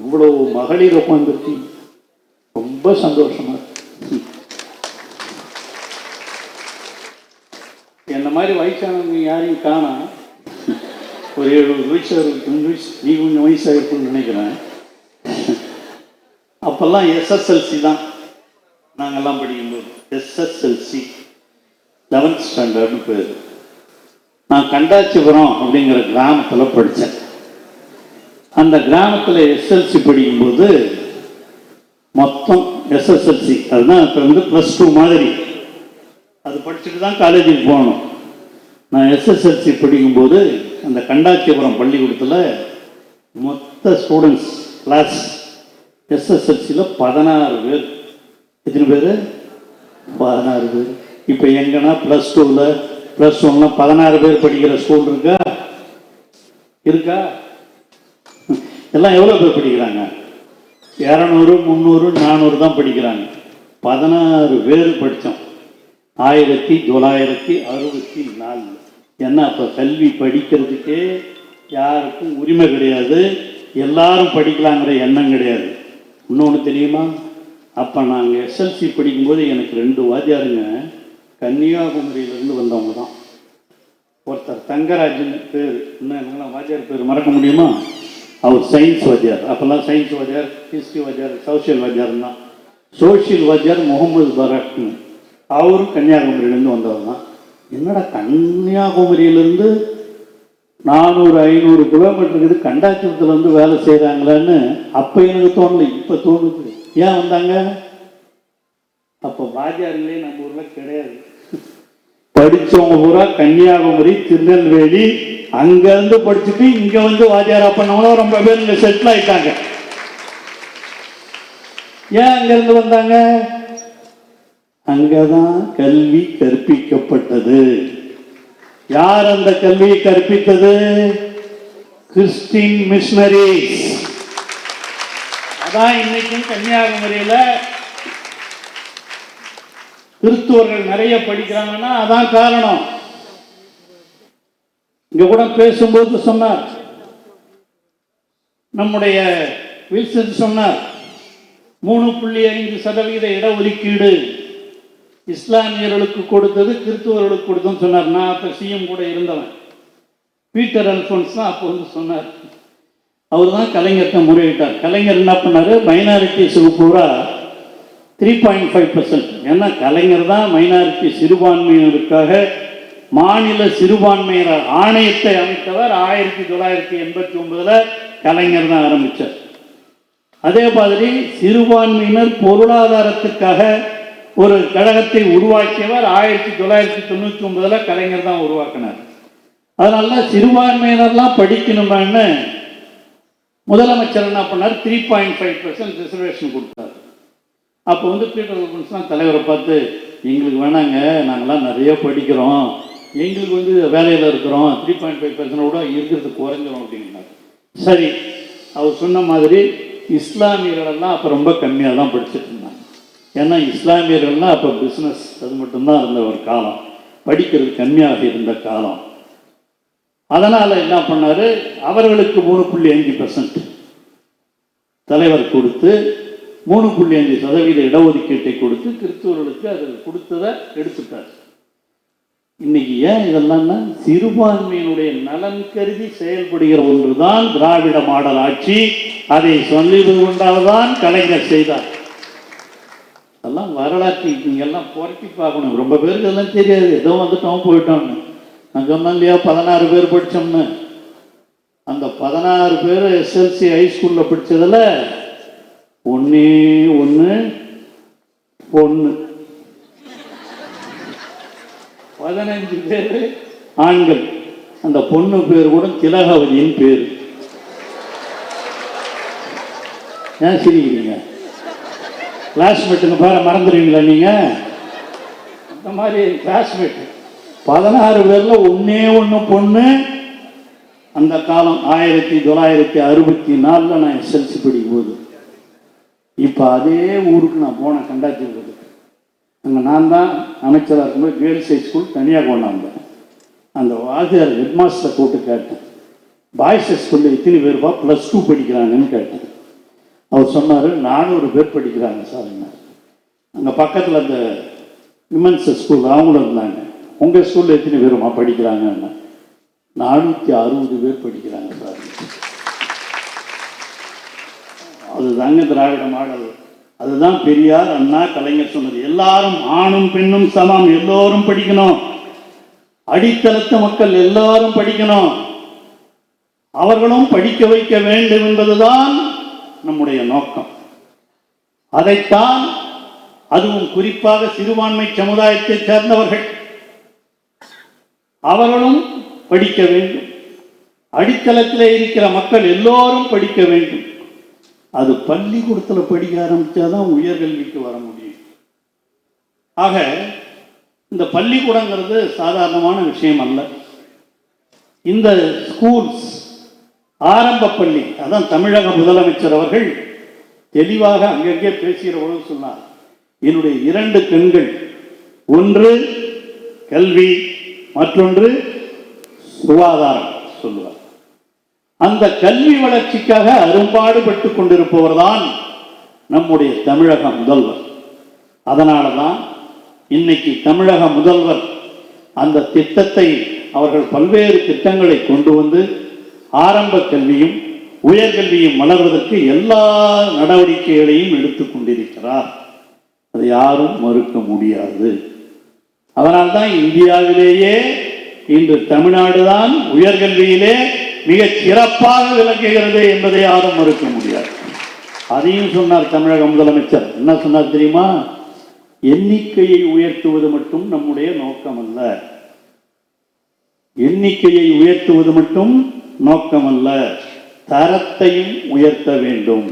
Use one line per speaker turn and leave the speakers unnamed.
இவ்வளோ மகளிர் உட்காந்துருக்கீங்க, ரொம்ப சந்தோஷமா இருக்கு. என்ன மாதிரி வயசானவங்க யாரையும் காணா, ஒரு 70 வயசு 65 வயசு, நீ கொஞ்சம் வயசாக இருக்குன்னு நினைக்கிறேன். அப்போல்லாம் எஸ்எஸ்எல்சி தான் நாங்கள்லாம் படிக்கும்போது, எஸ்எஸ்எல்சி 11th ஸ்டாண்டர்ட்னு பேர். நான் கண்டாச்சிபுரம் அப்படிங்கிற கிராமத்தில் படித்தேன். அந்த கிராமத்தில் எஸ்எல்சி படிக்கும்போது மொத்தம் எஸ்எஸ்எல்சி அதுதான் இப்போ வந்து +2 மாதிரி, அது படிச்சுட்டு தான் காலேஜுக்கு போகணும். நான் எஸ்எஸ்எல்சி படிக்கும்போது அந்த கண்டாச்சிபுரம் பள்ளிக்கூடத்தில் மொத்த ஸ்டூடெண்ட்ஸ் கிளாஸ் எஸ்எஸ்எல்சியில் 16 பேர். எத்தனை பேர்? 16 பேர். இப்போ எங்கன்னா +2ல் +1ல 16 பேர் படிக்கிற ஸ்கூல் இருக்கா? எல்லாம் எவ்வளோ பேர் படிக்கிறாங்க? 200, 300, 400 தான் படிக்கிறாங்க. 16 பேர் படித்தோம் 1964. ஏன்னா அப்போ கல்வி படிக்கிறதுக்கே யாருக்கும் உரிமை கிடையாது, எல்லாரும் படிக்கலாங்கிற எண்ணம் கிடையாது. இன்னொன்று தெரியுமா, அப்போ நாங்கள் எஸ்எல்சி படிக்கும்போது எனக்கு 2 வாத்தியாருங்க கன்னியாகுமரியிலேருந்து வந்தவங்க தான். ஒருத்தர் தங்கராஜன் பேர், இன்னும் வாத்தியார் பேர் மறக்க முடியுமா? அவர் சயின்ஸ் வாத்தியார். அப்போல்லாம் சயின்ஸ் வாத்தியார், ஹிஸ்ட்ரி வாத்தியார், சோஷியல் வாத்தியார் தான். சோஷியல் வாத்தியார் முகமது பராக்னு, அவரும் கன்னியாகுமரியிலேருந்து வந்தவர் தான். என்னடா கன்னியாகுமரியிலேருந்து 400-500 கிலோமீட்டருக்கு கண்டாச்சிபுரத்துலேருந்து வேலை செய்கிறாங்களான்னு அப்போ எனக்கு தோணலை, இப்போ தோணுது. ஏன் வந்தாங்க? அப்போ வாத்தியார்களே நம்ம ஊரில் கிடையாது. படித்தவங்க பூரா கன்னியாகுமரி, திருநெல்வேலி, அங்கேருந்து படிச்சுட்டு இங்கே வந்து வாத்தியாரா பண்ணவங்களும் ரொம்ப பேர் இங்கே செட்டில் ஆகிட்டாங்க. ஏன் அங்கேருந்து வந்தாங்க? அங்கதான் கல்வி கற்பிக்கப்பட்டது. யார் அந்த கல்வியை கற்பித்தது? Christian missionaries. அதான் இன்னைக்கும் கன்னியாகுமரியில் கிறிஸ்துவர்கள் நிறைய படிக்கிறாங்கன்னா அதான் காரணம். இங்க கூட பேசும்போது சொன்னார், நம்முடைய வில்சன் சொன்னார், 3.5% இடஒதுக்கீடு இஸ்லாமியர்களுக்கு கொடுத்தது கிறிஸ்துவர்களுக்கு கொடுத்தோன்னு சொன்னார். நான் அப்போ சிஎம் கூட இருந்தவன். பீட்டர் அல்ஃபோன்ஸ் தான் அப்போ வந்து சொன்னார். அவர் தான் கலைஞர்கிட்ட முறையிட்டார். கலைஞர் என்ன பண்ணார்? மைனாரிட்டிஸுக்கு பூரா 3.5%. ஏன்னா கலைஞர் தான் மைனாரிட்டி சிறுபான்மையினருக்காக மாநில சிறுபான்மையினர் ஆணையத்தை அமைத்தவர். 1989 கலைஞர் தான் ஆரம்பித்தார். அதே மாதிரி சிறுபான்மையினர் பொருளாதாரத்துக்காக ஒரு கழகத்தை உருவாக்கியவர் 1999 கலைஞர் தான் உருவாக்கினார். அதனால சிறுபான்மையினர்லாம் படிக்கணுமான்னு முதலமைச்சர் என்ன பண்ணார்? 3.5% ரிசர்வேஷன் கொடுத்தார். அப்போ வந்து பீட்டர் அல்ஃபோன்ஸ் தான் தலைவரை பார்த்து, எங்களுக்கு வேணாங்க, நாங்கள்லாம் நிறைய படிக்கிறோம், எங்களுக்கு வந்து வேலையில் இருக்கிறோம், 3.5% கூட இருக்கிறது குறைஞ்சிரும் அப்படின்னாரு. சரி, அவர் சொன்ன மாதிரி இஸ்லாமியர்களெல்லாம் அப்போ ரொம்ப கம்மியாக தான் படிச்சுட்டு இருந்தாங்க. ஏன்னா இஸ்லாமியர்கள்லாம் அப்போ பிஸ்னஸ் அது மட்டும்தான் இருந்த ஒரு காலம், படிக்கிறது கம்மியாக இருந்த காலம். அதனால் என்ன பண்ணார்? அவர்களுக்கு 3.5% தலைவர் கொடுத்து 3.5% இடஒதுக்கீட்டை கொடுத்து கிறிஸ்துவர்களுக்கு அது கொடுத்ததை எடுத்துட்டார். இன்னைக்கு ஏன் இதெல்லாம்? சிறுபான்மையினுடைய நலன் கருதி செயல்படுகிற ஒன்றுதான் திராவிட மாடல் ஆட்சி. அதை சொல்லிவது கொண்டால்தான் கலைஞர் செய்தார். அதெல்லாம் வரலாற்று நீங்கெல்லாம் புரட்டி பார்க்கணும். ரொம்ப பேருக்கு இதெல்லாம் தெரியாது, ஏதோ வந்துட்டோம் போயிட்டோம்னு. நான் சொன்னேன் இல்லையா, 16 பேர் படித்தோம்னு. அந்த 16 பேர் எஸ்எல்சி ஹைஸ்கூலில் படித்ததில் ஒன்று பொண்ணு, 15 பேர் ஆண்கள். அந்த பொண்ணு பேர் கூட திலகவதியின் பேர். ஏன் சிரிக்கிறீங்க? கிளாஸ்மேட்டுங்க பேரை மறந்துடுவீங்களா நீங்கள்? அந்த மாதிரி கிளாஸ்மேட் 16 பேரில் ஒன்று பொண்ணு. அந்த காலம் 1964 நான் எஸ்எல்சி படிக்கும்போது. இப்போ அதே ஊருக்கு நான் போனேன், கண்டாச்சிபுரத்துக்கு. அங்கே நான் தான் அமைச்சராக இருக்கும்போது கேர்ள்ஸ் ஹை ஸ்கூல் தனியாக கொண்டாங்க. அந்த வாத்தியார் ஹெட்மாஸ்டரை கூப்பிட்டு கேட்டேன், பாய்ஸ் ஸ்கூலில் எத்தனை பேருப்பா +2 படிக்கிறாங்கன்னு கேட்டேன். அவர் சொன்னார், 400 பேர் படிக்கிறாங்க சார். அங்கே பக்கத்தில் அந்த விமன்ஸ் ஸ்கூல் அவங்களும் இருந்தாங்க. உங்கள் ஸ்கூலில் எத்தனை பேருமா படிக்கிறாங்கன்னா 460 பேர் படிக்கிறாங்க சார். அதுதாங்க திராவிட மாடல். அதுதான் பெரியார், அண்ணா, கலைஞர் சொன்னது. எல்லாரும் ஆணும் பெண்ணும் சமம், எல்லோரும் படிக்கணும். அடித்தளத்து மக்கள் எல்லாரும் படிக்கணும், அவர்களும் படிக்க வைக்க வேண்டும் என்பதுதான் நம்முடைய நோக்கம். அதைத்தான், அதுவும் குறிப்பாக சிறுபான்மை சமுதாயத்தை சேர்ந்தவர்கள் அவர்களும் படிக்க வேண்டும். அடித்தளத்தில் இருக்கிற மக்கள் எல்லோரும் படிக்க வேண்டும். அது பள்ளிக்கூடத்தில் படிக்க ஆரம்பித்தாதான் உயர்கல்விக்கு வர முடியும். ஆக இந்த பள்ளிக்கூடங்கிறது சாதாரணமான விஷயம் அல்ல. இந்த ஸ்கூல்ஸ், ஆரம்ப பள்ளி, அதான் தமிழக முதலமைச்சர் அவர்கள் தெளிவாக அங்கங்கே பேசுகிற பொழுது சொன்னார், என்னுடைய 2 கண்கள், ஒன்று கல்வி, மற்றொன்று சுகாதாரம் சொல்லுவார். அந்த கல்வி வளர்ச்சிக்காக அரும்பாடுபட்டு கொண்டிருப்பவர் தான் நம்முடைய தமிழக முதல்வர். அதனால தான் இன்னைக்கு தமிழக முதல்வர் அந்த திட்டத்தை, அவர்கள் பல்வேறு திட்டங்களை கொண்டு வந்து ஆரம்ப கல்வியும் உயர்கல்வியும் வளர்வதற்கு எல்லா நடவடிக்கைகளையும் எடுத்துக் கொண்டிருக்கிறார். அதை யாரும் மறுக்க முடியாது. அதனால்தான் இந்தியாவிலேயே இன்று தமிழ்நாடு தான் உயர்கல்வியிலே மிக சிறப்பாக விளங்குகிறது என்பதை யாரும் மறுக்க முடியாது. அதையும் சொன்னார் தமிழக முதலமைச்சர். என்ன சொன்னார் தெரியுமா? எண்ணிக்கையை உயர்த்துவது மட்டும் நம்முடைய நோக்கம் அல்ல, எண்ணிக்கையை உயர்த்துவது மட்டும் நோக்கம் அல்ல, தரத்தையும் உயர்த்த வேண்டும்.